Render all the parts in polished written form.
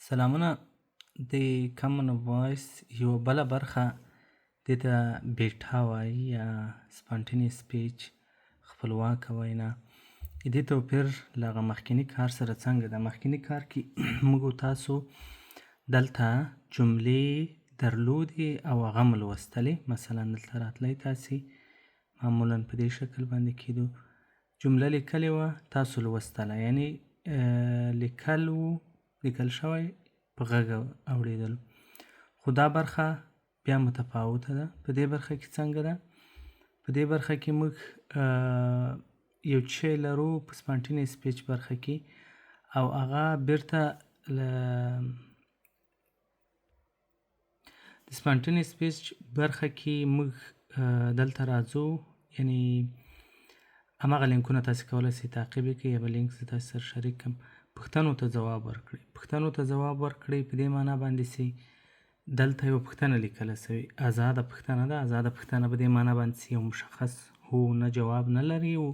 سلامونه. د کامن وایس یوه بله برخه دې ته بیټا وایي یا سپانټینیس سپیچ، خپلواکه وینا. دې توپیر له هغه مخکیني کار سره څنګه ده؟ مخکیني کار کې موږ او تاسو دلته جملې درلودې او هغه مو لوستلې. مثلا دلته راتلی تاسې معمولا په دې شکل باندې کېدو، جمله لیکلې وه، تاسو لوستله، یعنی لیکل شوی په غږ اورېدل. خو دا برخه بیا متفاوته ده. په دې برخه کې څنګه ده؟ په دې برخه کې موږ یو شی لرو په سپانټینیس سپیچ برخه کې، او هغه بیرته د سپانټینیس سپیچ برخه کې موږ دلته راځو، یعنی هماغه لینکونه تاسې کولی شئ تعقیب یې کړئ، یا به لینک زه تاسې سره شریک کړم. پوښتنو ته ځواب ورکړئ. پوښتنو ته ځواب ورکړئ په دې معنا باندې چې دلته یوه پوښتنه لیکله شوې، ازاده پوښتنه ده. ازاده پوښتنه په دې معنا باندې چې یو مشخص هو نه جواب نه لري، او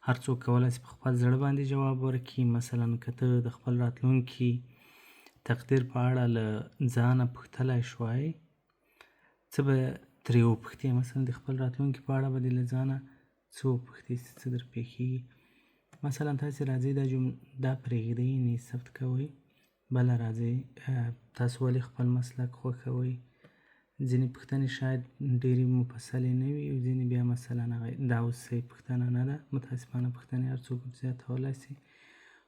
هر څوک کولی شي په خپل زړه باندې جواب ورکړي. مثلا که ته د خپل راتلونکي تقدیر په اړه له ځانه پوښتلی شوای، څه به ترې وپوښتې؟ مثلا د خپل راتلونکي په اړه به دې له ځانه څه وپوښتې چې څه در پېښېږي. مثلا تاسې راځئ دا پرېږدئ، یعنې ثبت کوئ. بله راځئ، تاسو ولې خپل مسلک خوښوئ؟ ځینې پوښتنې شاید ډېرې مفصلې نه وي، او ځینې بیا مثلا هغه دا اوس صحیح پوښتنه نه ده. متاسفانه پوښتنې هر څوک زیاتولی شي،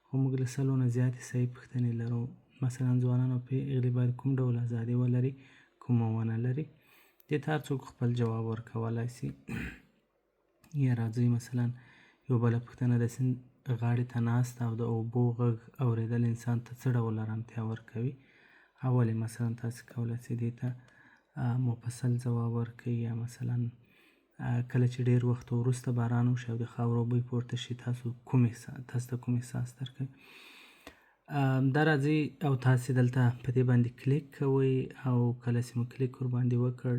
خو موږ له 100 نه زیاتې صحیح پوښتنې لرو. مثلا ځوانان او پېغلې باید کوم ډول ازادي ولري، کومه ونه لري. دې ته هر څوک خپل جواب ورکولی شي. یا راځئ مثلا یوه بله پوښتنه د سیند غاړې ته ناست او د اوبو غږ اورېدل انسان ته څه ډول ارامتیا ورکوي؟ ولې مثلا تاسې کولی شئ دې ته مفصل ځواب ورکړئ. یا مثلا کله چې ډېر وخت وروسته باران وشي او د خاورو بوی پورته شي، تاسو ته کوم احساس درکوي؟ دا راځئ او تاسې دلته په دې باندې کلیک کوئ، او کله چې مو کلیک ورباندې وکړ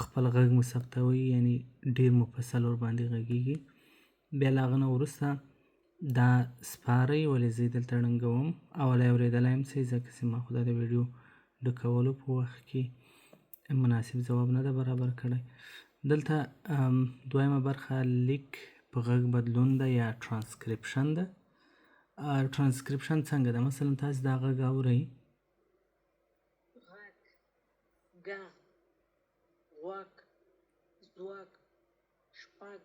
خپل غږ مو ثبتوئ، یعنی ډېر مفصل ورباندې غږیږي. بیا له هغه نه وروسته دا سپارئ. ولې زه یې دلته ړنګوم؟ اوله یې اورېدلی یم صحیح، ځکه چې ما خو دا د ویډیو ډکولو په وخت کې مناسب ځواب نه ده برابر کړی. دلته دویمه برخه لیک په غږ بدلون ده یا ترانسکریپشن ده. ترانسکریپشن څنګه ده؟ مثلا تاسې دا غږ اورئ، غږ، ږغ، غوږ، ځواک، شپږ.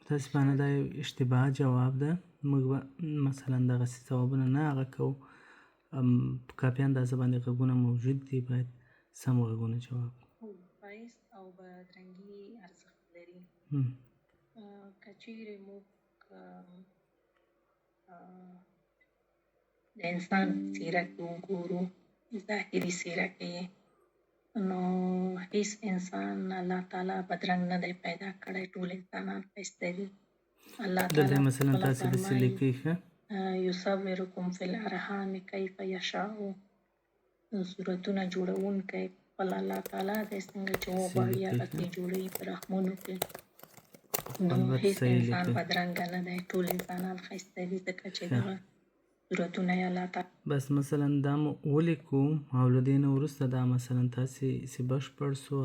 متاسفانه دا یو اشتباه جواب ده. موږ به مثلا دغسې ځوابونه نه هغه کوو. په کافي اندازه باندې غږونه موجود دي، باید سم غږونه جواب کړو. ښایست او بدرنګي ارزښت لري. که چیرې موږ د انسان څېره کې وګورو، ظاهري څېره کې، نو هیڅ انسان الله تعالی بدرنګ نه دی پیدا کړی. ټول انسانان ښایسته دي. الله تعالی دلته مثلا تاسې داسې لیکئ ښه، یصورکم فی الارحام کیف یشاء. صورتونه جوړونکی خپل الله تعالی دی، څنګه چې وغواړي هغسې جوړوي په رحمونو کې. نو هیڅ انسان بدرنګه نه دی، ټول انسانان ښایسته دي، ځکه چې دغه صورتونه یې الله تعالی. بس مثلا دا مو ولیکو، او له دې نه وروسته دا مثلا تاسې چې بشپړ سو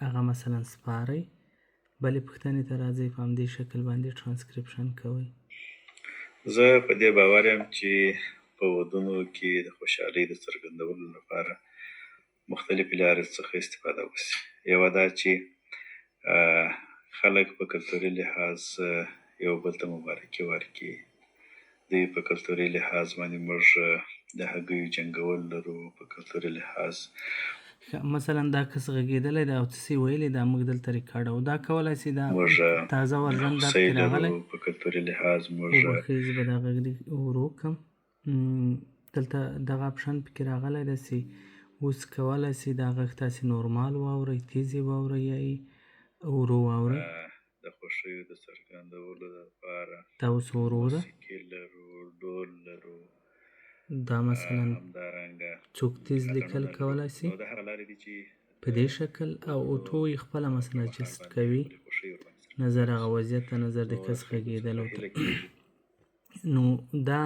هغه مثلا سپارئ. بلې پوښتنې ته راځئ، په همدې شکل باندې ترانسکریپشن کوئ. زه په دې باور یم چې په ودونو کې د خوشحالۍ د څرګندولو لپاره مختلفې لارې څخه استفاده وشي. یوه دا چې خلک په کلتوري لحاظ یو بل ته مبارکي ورکړي. دوی په کلتوري لحاظ باندې موږ د هګیو جنګول لرو. په کلتوري لحاظ مثلا دا کس غږېدلی دی او څه یې ویلي، دا موږ دلته ریکارډوو. دا کولی شي دا تازه ورژن دا پکې راغلی. په کلتوري لحاظ موږ وبښئ، زه به دا غږ ورو کړم. دلته دغه اپشن پکې راغلی دی چې اوس کولی شي دا غږ تاسې نورمال واورئ، تیز یې واورئ، یا یې ورو واورئ. د خوښیو د څرګندولو لپاره دا اوس ورو ده. موسیقي لرو، ډول لرو. دا مثلا څوک تیز لیکل کولی شي په دې شکل، او اوټو یې خپله مثلا جست کوي، نظر هغه وضعیت ته، نظر د کس غږېدلو ته. نو دا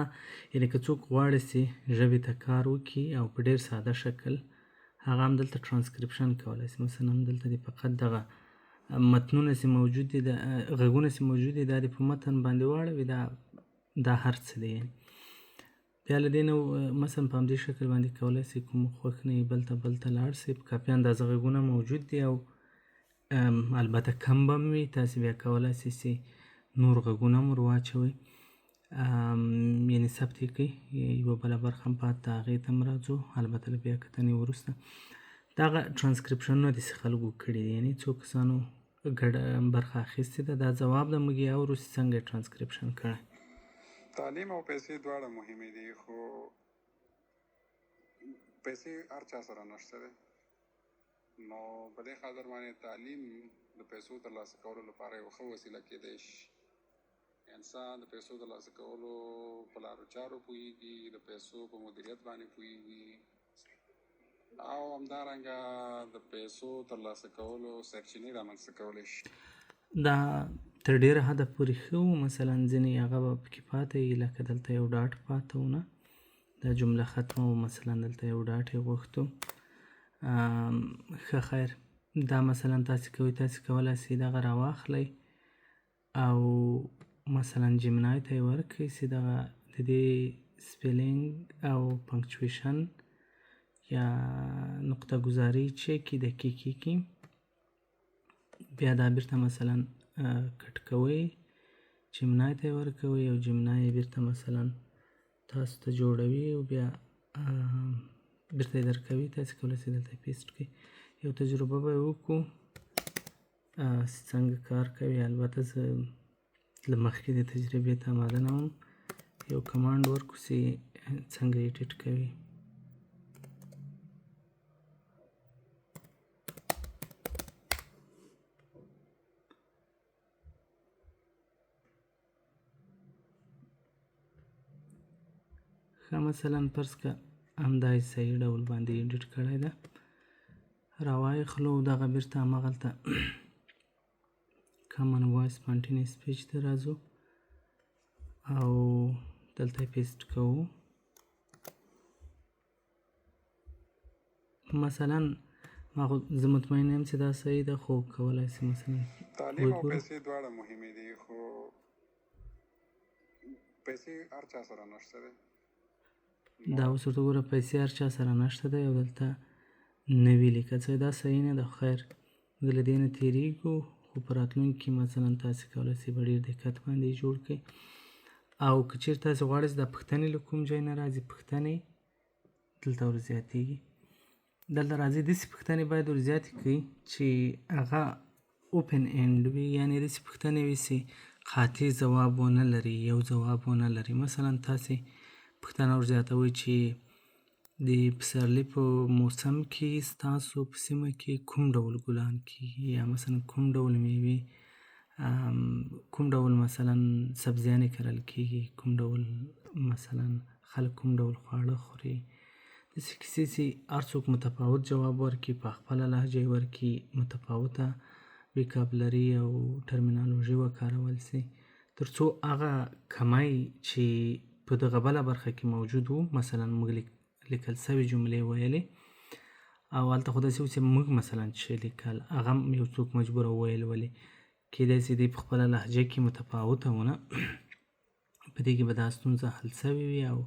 یعنې که څوک غواړي چې ژبې ته کار وکړي او په ډېر ساده شکل هغه هم دلته ترانسکریپشن کولی شي. مثلا دلته دې فقط دغه متنونه چې موجود دي غږونه چې موجود دي دا دې په متن باندې واړوي، دا هر څه دی. بیا له دې نه مثلا په همدې شکل باندې کولی شي کوم خوښ نه وي بل ته لاړ شي. په کافي اندازه غږونه موجود دي او البته کم به هم وي. تاسې بیا کولی شئ چې نور غږونه هم ور واچوئ، یعنې ثبت یې کړئ. یوه بله برخه هم پاتې ده هغې ته هم راځو، البته له بیا کتنې وروسته. دغه ترانسکریپشنونه داسې خلکو کړي دي، یعنې څو کسانو ګډه برخه اخیستې ده. دا ځواب ده، موږ یې اورو چې څنګه یې ترانسکریپشن کړی. تعلیم او پیسې دواړه مهمې دي، خو پیسې هر چا سره نشته دی. نو په دې خاطر باندې تعلیم د پیسو ترلاسه کولو لپاره یو ښه وسیله کېدی شي. انسان د پیسو ترلاسه کولو په لارو چارو پوهېږي، د پیسو په مدیریت باندې پوهېږي او همدارنګه د پیسو ترلاسه کولو سرچینې رامنځته کولی شي. دا تر ډېره حده پورې ښه و. مثلا ځینې هغه به پکې پاته وي، لکه دلته یو ډاټ پاته و نه، دا جمله ختمه و، مثلا دلته یو ډاټ یې غوښتو. ښه خیر، دا مثلا تاسې کوئ، تاسې کولی شئ دغه راواخلئ او مثلا جیمنای ته یې ورکړئ چې دغه د دې سپیلینګ او پنکچویشن یا نقطه ګذاري چیک کړي، دقیق یې کړي. بیا دا بیرته مثلا کټ کوئ، جیمنای ته یې ورکوئ او جیمنای یې بیرته مثلا تاسو ته جوړوي او بیا بیرته یې درکوي. تاسې کولی شئ دلته یې پیسټ کړئ. یو تجربه به یې وکړو څنګه کار کوي. البته زه له مخکې د تجربې ته آماده نه وم. یو کمانډ ورکړو چې څنګه یې ایډیټ کوي. ښه، مثلا فرض که همدا یې صحیح ډول باندې ایډیټ کړی ده، راوایخلو دغه بیرته همغلته کامن وایس سپانټینیس سپیچ ته راځو او دلته یې پیسټ کوو. مثلا زه مطمئن یم چې دا صحیح ده، خو کولی شي مثلا تعلیم او پیسې دواړه مهمې دي، خو پیسې هر چا سره نشته دی. دا اوس ورته ګوره، پیسې هر چا سره نشته دی او دلته نوي لیکل شوی، دا صحیح نه ده. خیر، موږ له دې نه تېرېږو، خو په راتلونکي کې مثلا تاسې کولی شئ په ډېر دقت باندې یې جوړ کړئ. او که چېرې تاسې غواړئ چې دا پوښتنې له کوم ځای نه راځي، پوښتنې دلته ور زیاتېږي. دلته راځي داسې پوښتنې باید ور زیاتې کړئ چې هغه اوپن اینډ وي، یعنې داسې پوښتنې وي چې قاطع ځواب ونه لري، یو ځواب ونه لري. مثلا تاسې پوښتنه ور زیاتوئ چې د پسرلي په موسم کې ستاسو په سیمه کې کوم ډول ګلان کېږي، یا مثلا کوم ډول میوې، کوم ډول مثلا سبزیانې کرل کېږي، کوم ډول مثلا خلک کوم ډول خواړه خوري. داسې کیسې چې هر څوک متفاوت جواب ورکړي، په خپله لهجه یې ورکړي، متفاوته ویکابلري او ټرمینالوژي وکارول شي، تر څو هغه کمی چې په دغه بله برخه کې موجود و، مثلا موږ لیکل سوي جملې ویلې او هلته خو داسې و چې موږ مثلا چې لیکل هغه هم یو څوک مجبوره وویل، ولې کېدای شي دی په خپله لهجه کې متفاوته ونه، په دې کې به دا ستونزه حل سوې وي او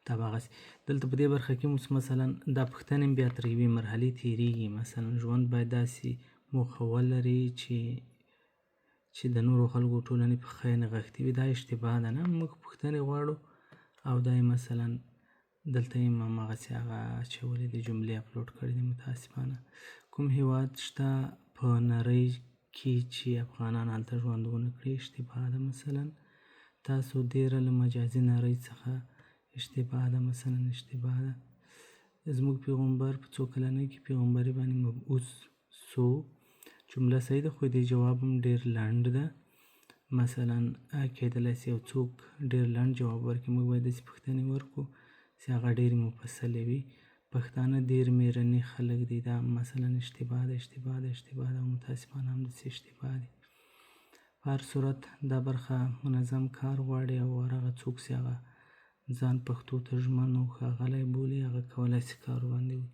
دا به هغسې. دلته په دې برخه کې مثلا دا پوښتنې بیا تر یوې مرحلې تېرېږي. مثلا ژوند باید داسې موخه ولري چې د نورو خلکو ټولنې په ښه نغښتې وي. دا اشتباه ده، نه، موږ پوښتنې غواړو او دا یې مثلا دلته یې همغسې هغه اچولې دي، جملې اپلوډ کړي دي. متاسفانه کوم هېواد شته په نړۍ کې چې افغانان هلته ژوند ونه کړي؟ اشتباه ده. مثلا تاسو ډېره له مجازي نړۍ څخه اشتباه ده، مثلا اشتباه ده. زموږ پیغمبر په څو کلنۍ کې پیغمبري باندې مبعوث سو، جمله صحیح ده، خو دې جواب هم ډېر لنډ ده. مثلا کېدلی شي یو څوک ډېر لنډ جواب ورکړي، موږ باید داسې پوښتنې ورکړو چې هغه ډېرې مفصلې وي. پښتانه ډېر مېرني خلک دي، دا مثلا اشتباه ده، اشتباه ده، اشتباه ده او متاسفانه همداسې اشتباه دي. په هر صورت دا برخه منظم کار غواړي او هغه څوک چې هغه ځان پښتو ته ژمن او ښاغلی بولي هغه کولی شي کار ورباندې وکړي.